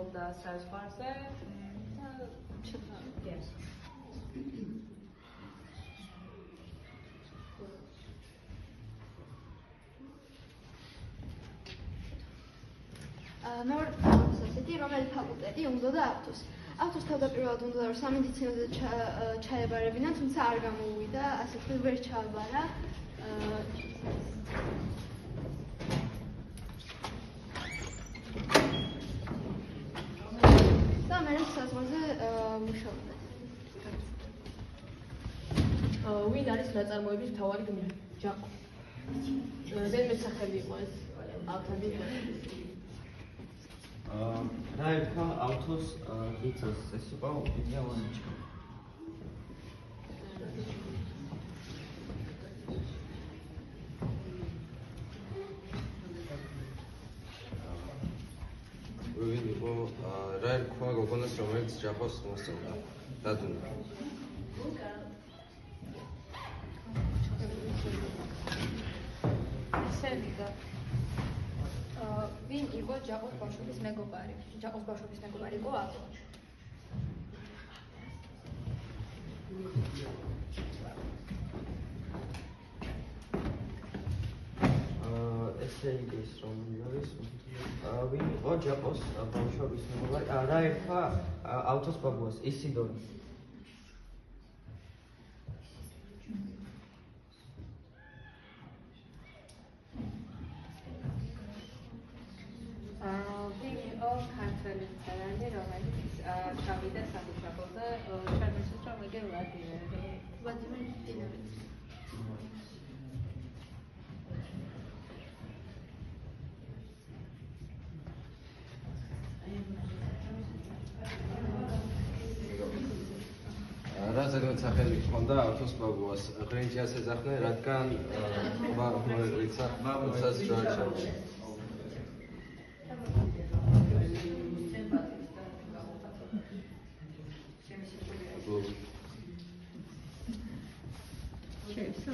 მუშაობდა საზღვარზე მე ვარ ასეთი, რომელი ფაკულტეტი უნდა ავთოს. ავთოს თავდაპირველად უნდა რომ სამედიცინოზე ჩაებარებინა, თუმცა არ გამოუვიდა, ასე თქვით ვერ ჩააბარა. და მე საზღვარზე მუშაობდა. ვინ არის ნაწარმოების მთავარი გმირი? ჯაყო. ზედმეტ სახელი იყო ეს ავთანდილა. რა ერქვა ავთოს გიცას, ეს იყო ილია ვანიჩკა. ვინ იყო რა ერქვა გოგონას, რომელიც ჯაყოს მოსწონდა? დადუნა. სერგა ვინ იყო ჯაყოს ბავშვობის მეგობარი? ჯაყოს ბავშვობის მეგობარი იყო ავთო. ესე იგი რომ არის ვინ იყო ჯაყოს ბავშვობის მეგობარი? რა ერქვა ავთოს ბაბუას? ისიდორი. ვინ იყო ქართველი მწერალი, რომელიც ჩავიდა სამუშაოზე, შემიძლია რომ იგი ვლადიმერ ტიტოვიჩი. რა ზედმეტ სახელი ჰქონდა ავთოს ბაბუას? ხრინჯი ასე ძახდნენ, რადგან რიცა უცას ჯოაჩა. შეიძლება.